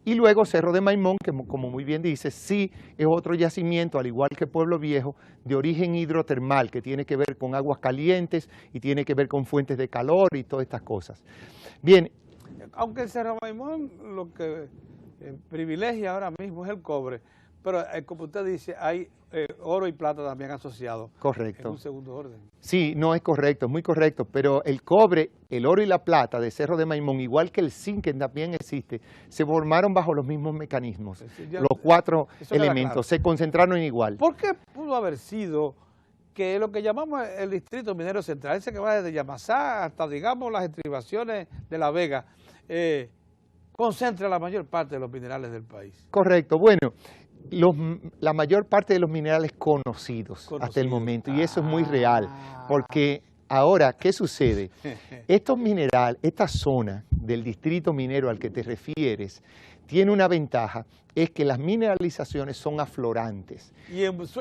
Y luego Cerro de Maimón, que como muy bien dice, sí es otro yacimiento, al igual que Pueblo Viejo, de origen hidrotermal, que tiene que ver con aguas calientes y tiene que ver con fuentes de calor y todas estas cosas. Bien. Aunque el Cerro Maimón lo que privilegia ahora mismo es el cobre, pero como usted dice, hay oro y plata también asociados. Correcto. En un segundo orden. Sí, no es correcto, es muy correcto, pero el cobre, el oro y la plata de Cerro de Maimón, igual que el zinc que también existe, se formaron bajo los mismos mecanismos. Los cuatro elementos claro. Se concentraron igual. ¿Por qué pudo haber sido que lo que llamamos el distrito minero central, ese que va desde Yamasá hasta, digamos, las estribaciones de La Vega, concentra la mayor parte de los minerales del país? Correcto, bueno, la mayor parte de los minerales conocidos hasta el momento, y eso es muy real, porque ahora, ¿qué sucede? Estos minerales, esta zona del distrito minero al que te refieres, tiene una ventaja, es que las mineralizaciones son aflorantes.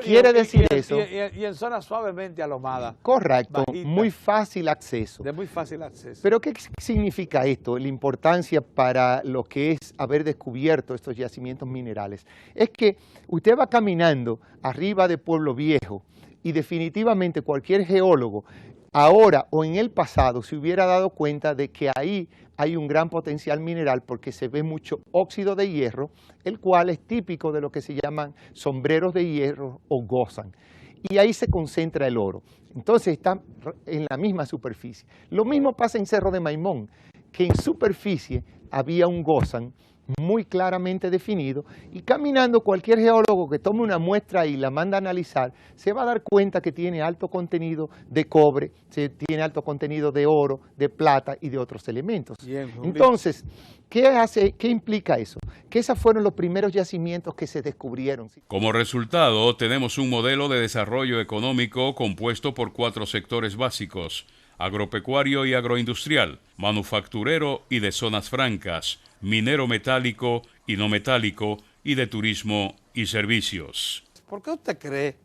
Quiere decir eso. Y en zonas suavemente alomadas. Correcto, bajitas, muy fácil acceso. De muy fácil acceso. Pero ¿qué significa esto? La importancia para lo que es haber descubierto estos yacimientos minerales. Es que usted va caminando arriba de Pueblo Viejo y definitivamente cualquier geólogo ahora o en el pasado se hubiera dado cuenta de que ahí hay un gran potencial mineral porque se ve mucho óxido de hierro, el cual es típico de lo que se llaman sombreros de hierro o gozan. Y ahí se concentra el oro. Entonces está en la misma superficie. Lo mismo pasa en Cerro de Maimón, que en superficie había un gozan muy claramente definido, y caminando cualquier geólogo que tome una muestra y la manda a analizar, se va a dar cuenta que tiene alto contenido de cobre, tiene alto contenido de oro, de plata y de otros elementos. Bien, entonces, ¿qué implica eso? Que esos fueron los primeros yacimientos que se descubrieron. Como resultado, tenemos un modelo de desarrollo económico compuesto por 4 sectores básicos: agropecuario y agroindustrial, manufacturero y de zonas francas, minero metálico y no metálico, y de turismo y servicios. ¿Por qué usted cree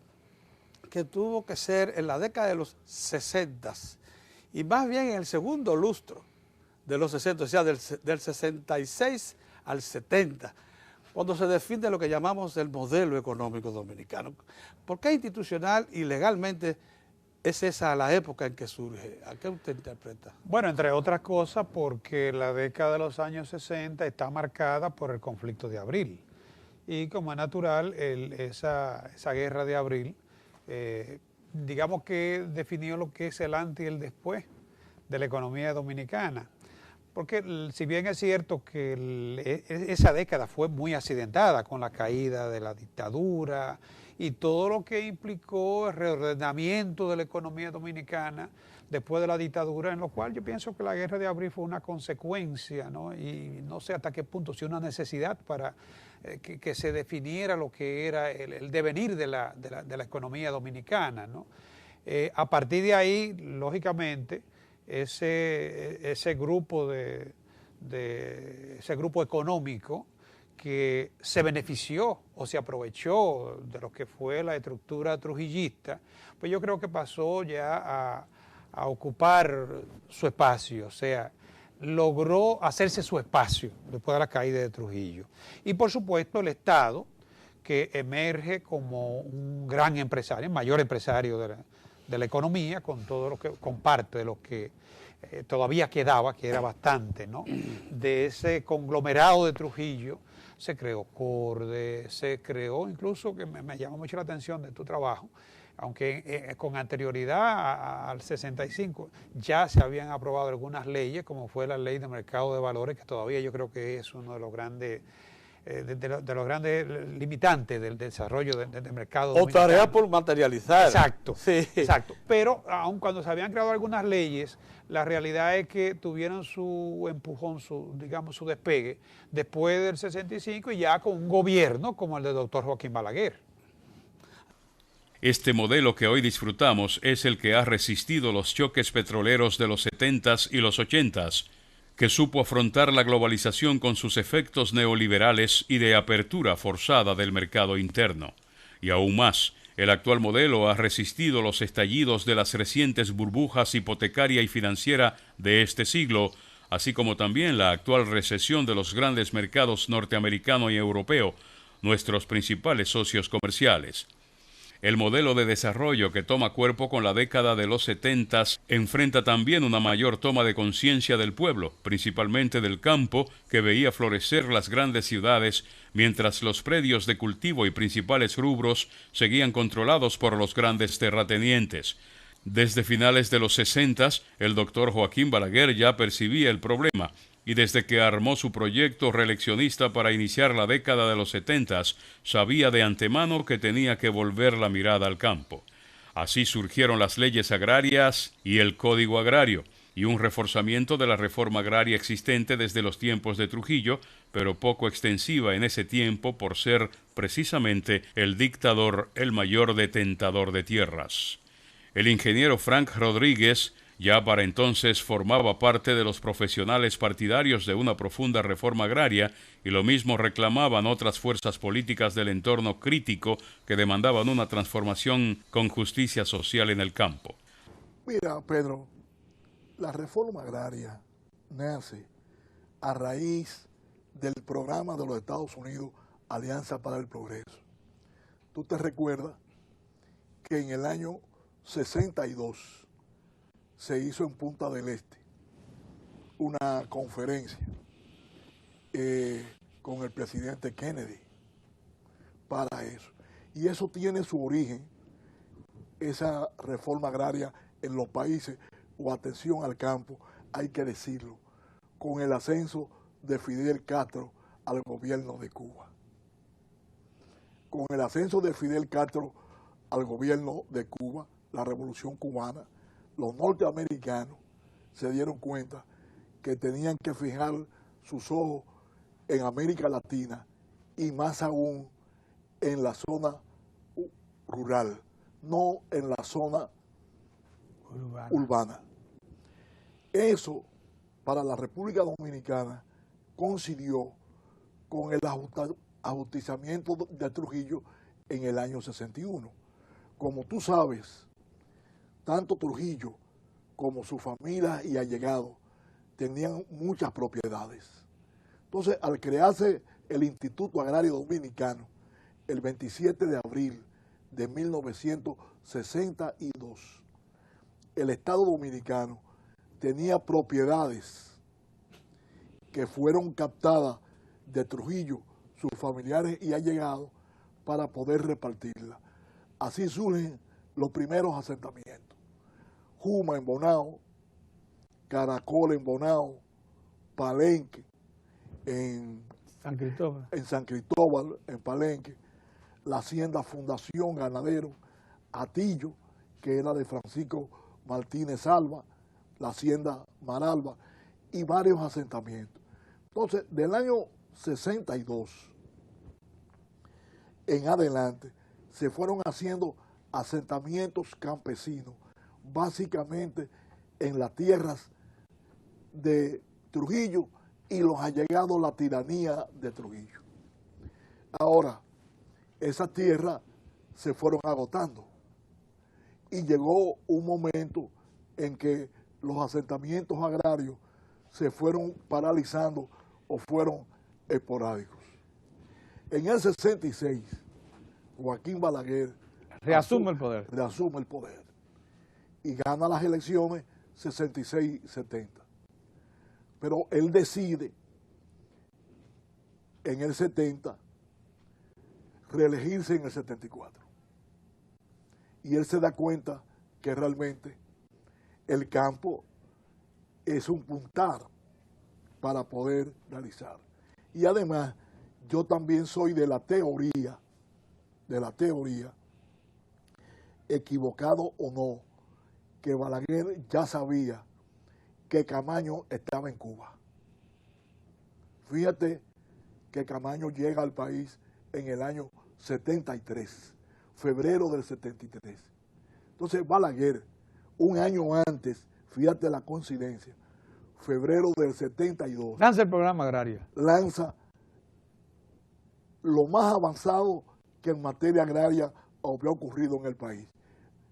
que tuvo que ser en la década de los 60 y más bien en el segundo lustro de los 60, o sea, del 66 al 70, cuando se define lo que llamamos el modelo económico dominicano? ¿Por qué institucional y legalmente es esa la época en que surge? ¿A qué usted interpreta? Bueno, entre otras cosas porque la década de los años 60 está marcada por el conflicto de abril. Y como es natural, esa guerra de abril, digamos que definió lo que es el antes y el después de la economía dominicana. Porque si bien es cierto que esa década fue muy accidentada con la caída de la dictadura y todo lo que implicó el reordenamiento de la economía dominicana después de la dictadura, en lo cual yo pienso que la guerra de abril fue una consecuencia, ¿no? Y no sé hasta qué punto, si una necesidad para que se definiera lo que era el devenir de la economía dominicana, ¿no? A partir de ahí, lógicamente, ese grupo ese grupo económico que se benefició o se aprovechó de lo que fue la estructura trujillista, pues yo creo que pasó ya a ocupar su espacio. O sea, logró hacerse su espacio después de la caída de Trujillo. Y por supuesto el Estado, que emerge como un gran empresario, el mayor empresario de la economía, con todo lo que, con parte de lo que todavía quedaba, que era bastante, ¿no? De ese conglomerado de Trujillo se creó CORDE, se creó incluso, que me llama mucho la atención de tu trabajo, aunque con anterioridad al 65 ya se habían aprobado algunas leyes, como fue la ley de mercado de valores, que todavía yo creo que es uno de los grandes de los grandes limitantes del desarrollo del mercado o dominicano. tarea por materializar. Exacto, sí. Exacto. Pero aun cuando se habían creado algunas leyes, la realidad es que tuvieron su empujón, digamos, su despegue, después del 65 y ya con un gobierno como el del doctor Joaquín Balaguer. Este modelo que hoy disfrutamos es el que ha resistido los choques petroleros de los 70s y los 80s, que supo afrontar la globalización con sus efectos neoliberales y de apertura forzada del mercado interno. Y aún más, el actual modelo ha resistido los estallidos de las recientes burbujas hipotecaria y financiera de este siglo, así como también la actual recesión de los grandes mercados norteamericano y europeo, nuestros principales socios comerciales. El modelo de desarrollo que toma cuerpo con la década de los 70s enfrenta también una mayor toma de conciencia del pueblo, principalmente del campo, que veía florecer las grandes ciudades, mientras los predios de cultivo y principales rubros seguían controlados por los grandes terratenientes. Desde finales de los 60s, el doctor Joaquín Balaguer ya percibía el problema, y desde que armó su proyecto reeleccionista para iniciar la década de los 70s, sabía de antemano que tenía que volver la mirada al campo. Así surgieron las leyes agrarias y el Código Agrario, y un reforzamiento de la reforma agraria existente desde los tiempos de Trujillo, pero poco extensiva en ese tiempo por ser precisamente el dictador el mayor detentador de tierras. El ingeniero Frank Rodríguez ya para entonces formaba parte de los profesionales partidarios de una profunda reforma agraria, y lo mismo reclamaban otras fuerzas políticas del entorno crítico que demandaban una transformación con justicia social en el campo. Mira, Pedro, la reforma agraria nace a raíz del programa de los Estados Unidos, Alianza para el Progreso. Tú te recuerdas que en el año 62 se hizo en Punta del Este una conferencia con el presidente Kennedy para eso. Y eso tiene su origen, esa reforma agraria en los países, o atención al campo, hay que decirlo, con el ascenso de Fidel Castro al gobierno de Cuba. Con el ascenso de Fidel Castro al gobierno de Cuba, la revolución cubana, los norteamericanos se dieron cuenta que tenían que fijar sus ojos en América Latina y más aún en la zona rural, no en la zona urbana. Eso para la República Dominicana coincidió con el ajusticiamiento de Trujillo en el año 61. Como tú sabes, tanto Trujillo como su familia y allegados tenían muchas propiedades. Entonces, al crearse el Instituto Agrario Dominicano, el 27 de abril de 1962, el Estado Dominicano tenía propiedades que fueron captadas de Trujillo, sus familiares y allegados, para poder repartirlas. Así surgen los primeros asentamientos. Juma en Bonao, Caracol en Bonao, Palenque en San Cristóbal, en Palenque, la hacienda Fundación Ganadero, Atillo, que era de Francisco Martínez Alba, la hacienda Maralba, y varios asentamientos. Entonces, del año 62 en adelante, se fueron haciendo asentamientos campesinos, básicamente en las tierras de Trujillo y los allegados a la tiranía de Trujillo. Ahora, esas tierras se fueron agotando y llegó un momento en que los asentamientos agrarios se fueron paralizando o fueron esporádicos. En el 66, Joaquín Balaguer reasume el poder. Reasume el poder y gana las elecciones 66-70. Pero él decide en el 70 reelegirse en el 74. Y él se da cuenta que realmente el campo es un puntal para poder realizar. Y además, yo también soy de la teoría, equivocado o no, que Balaguer ya sabía que Camaño estaba en Cuba. Fíjate que Camaño llega al país en el año 73, febrero del 73. Entonces Balaguer, un año antes, fíjate la coincidencia, febrero del 72. Lanza el programa agrario. Lanza lo más avanzado que en materia agraria había ocurrido en el país.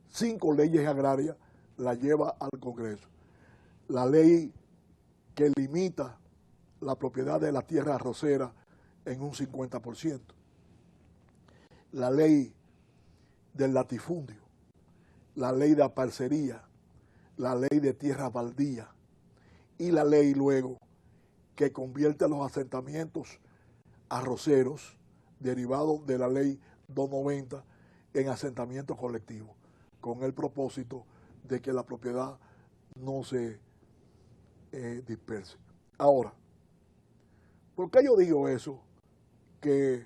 5 leyes agrarias las lleva al Congreso. La ley que limita la propiedad de la tierra arrocera en un 50%. La ley del latifundio, la ley de parcería, la ley de tierras baldías y la ley luego que convierte a los asentamientos arroceros derivados de la ley 290 en asentamientos colectivos, con el propósito de que la propiedad no se disperse. Ahora, ¿por qué yo digo eso? Que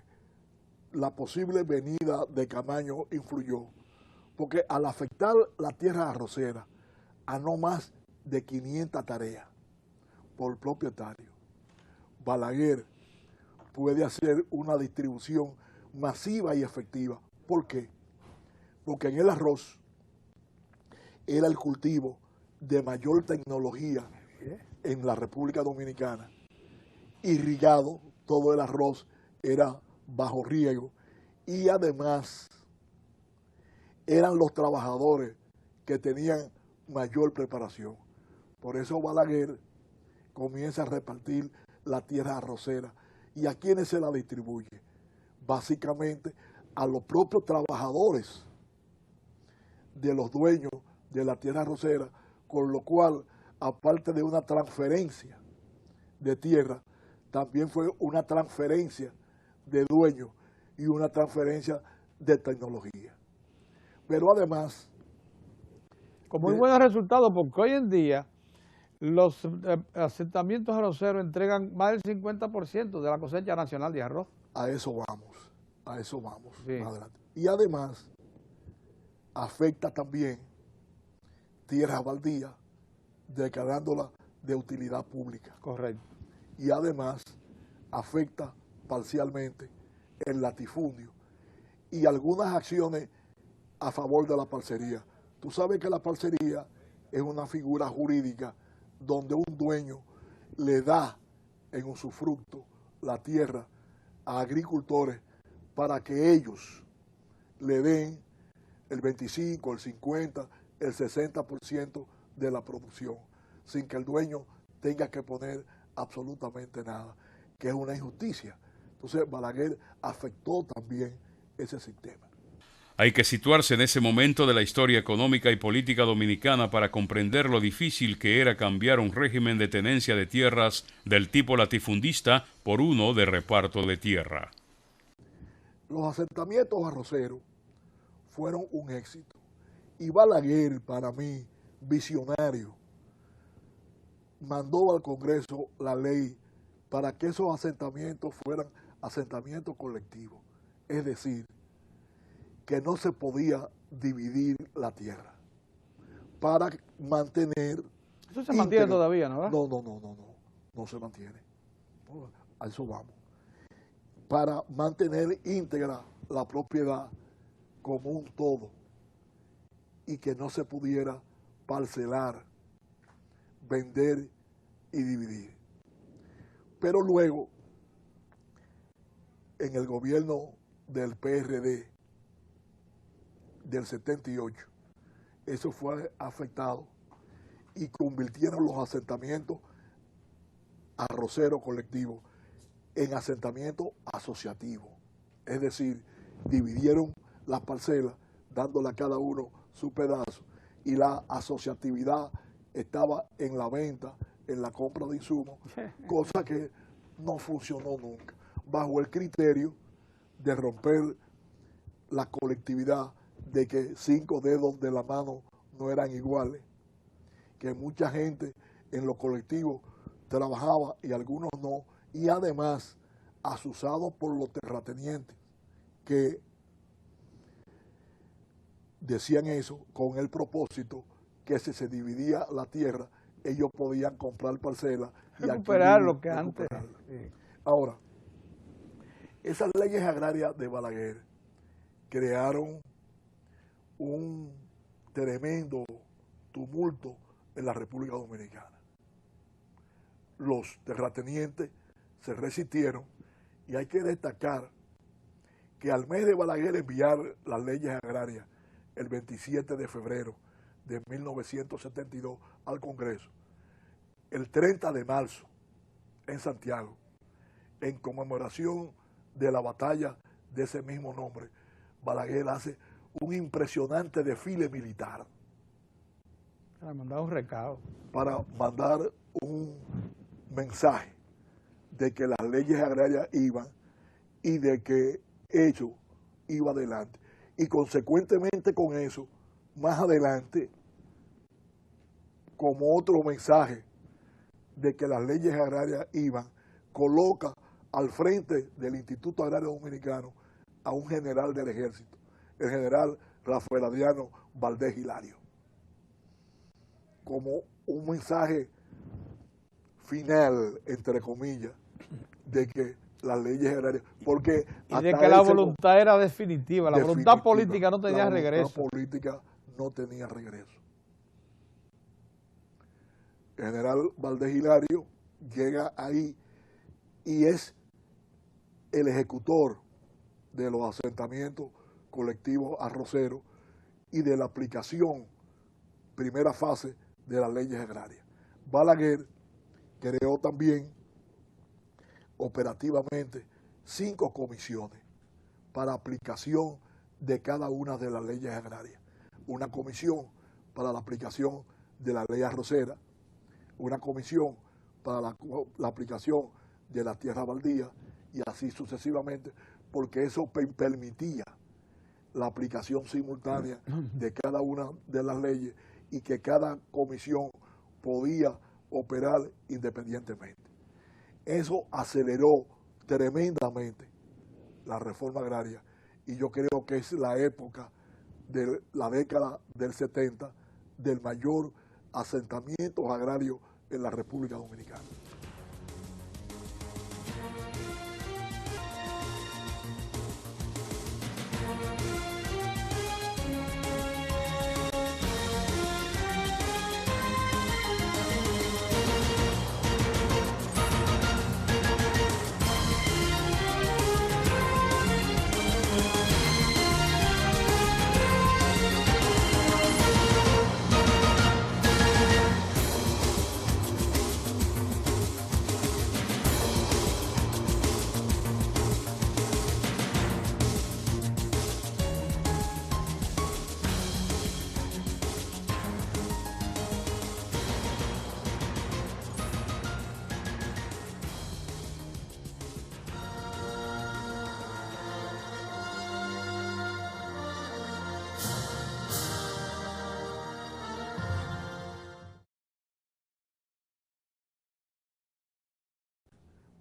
la posible venida de Camaño influyó, porque al afectar la tierra arrocera a no más de 500 tareas por propietario, Balaguer puede hacer una distribución masiva y efectiva. ¿Por qué? Porque en el arroz era el cultivo de mayor tecnología en la República Dominicana. Irrigado, todo el arroz era bajo riego y además eran los trabajadores que tenían mayor preparación. Por eso Balaguer comienza a repartir la tierra arrocera. ¿Y a quiénes se la distribuye? Básicamente a los propios trabajadores de los dueños de la tierra arrocera, con lo cual, aparte de una transferencia de tierra, también fue una transferencia de dueños y una transferencia de tecnología. Pero además... Con muy buenos resultados, porque hoy en día los asentamientos arroceros entregan más del 50% de la cosecha nacional de arroz. A eso vamos sí. Más adelante. Y además afecta también tierras baldías, declarándolas de utilidad pública. Correcto. Y además afecta parcialmente el latifundio y algunas acciones a favor de la parcería. Tú sabes que la parcería es una figura jurídica donde un dueño le da en usufructo la tierra a agricultores para que ellos le den el 25, el 50, el 60% de la producción, sin que el dueño tenga que poner absolutamente nada, que es una injusticia. Entonces Balaguer afectó también ese sistema. Hay que situarse en ese momento de la historia económica y política dominicana para comprender lo difícil que era cambiar un régimen de tenencia de tierras del tipo latifundista por uno de reparto de tierra. Los asentamientos arroceros fueron un éxito. Y Balaguer, para mí, visionario, mandó al Congreso la ley para que esos asentamientos fueran asentamientos colectivos. Es decir, que no se podía dividir la tierra para mantener... Eso se mantiene todavía, ¿no? No se mantiene. A eso vamos. Para mantener íntegra la propiedad como un todo y que no se pudiera parcelar, vender y dividir. Pero luego, en el gobierno del PRD del 78, eso fue afectado y convirtieron los asentamientos arroceros colectivos en asentamiento asociativo. Es decir, dividieron las parcelas dándole a cada uno su pedazo y la asociatividad estaba en la venta, en la compra de insumos, cosa que no funcionó nunca, bajo el criterio de romper la colectividad, de que 5 dedos de la mano no eran iguales, que mucha gente en lo colectivo trabajaba y algunos no, y además asusados por los terratenientes que decían eso con el propósito que si se dividía la tierra, ellos podían comprar parcelas y recuperar lo que antes. Sí. Ahora, esas leyes agrarias de Balaguer crearon un tremendo tumulto en la República Dominicana. Los terratenientes se resistieron y hay que destacar que al mes de Balaguer enviar las leyes agrarias el 27 de febrero de 1972 al Congreso, el 30 de marzo en Santiago, en conmemoración de la batalla de ese mismo nombre, Balaguer hace un impresionante desfile militar. Para mandar un recado. Para mandar un mensaje de que las leyes agrarias iban y de que ello iba adelante. Y consecuentemente con eso, más adelante, como otro mensaje de que las leyes agrarias iban, coloca al frente del Instituto Agrario Dominicano a un general del ejército, el general Rafael Adriano Valdés Hilario, como un mensaje final, entre comillas, de que las leyes agrarias, porque y de que la voluntad era definitiva, la voluntad política no tenía regreso. La voluntad política no tenía regreso. El general Valdés Hilario llega ahí y es el ejecutor de los asentamientos colectivos arroceros y de la aplicación, primera fase, de las leyes agrarias. Balaguer creó también operativamente 5 comisiones para aplicación de cada una de las leyes agrarias. Una comisión para la aplicación de la ley arrocera, una comisión para la aplicación de la tierra baldía y así sucesivamente, porque eso permitía la aplicación simultánea de cada una de las leyes y que cada comisión podía operar independientemente. Eso aceleró tremendamente la reforma agraria y yo creo que es la época de la década del 70 del mayor asentamiento agrario en la República Dominicana.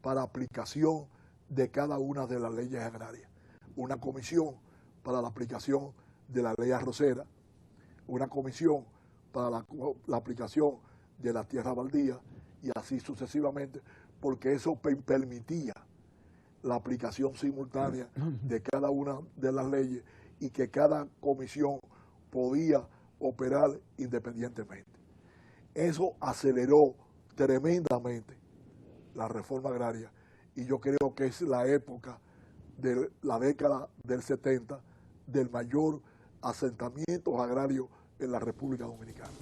Para aplicación de cada una de las leyes agrarias. Una comisión para la aplicación de la ley arrocera, una comisión para la aplicación de la tierra baldía y así sucesivamente, porque eso permitía la aplicación simultánea de cada una de las leyes y que cada comisión podía operar independientemente. Eso aceleró tremendamente la reforma agraria y yo creo que es la época de la década del 70 del mayor asentamiento agrario en la República Dominicana.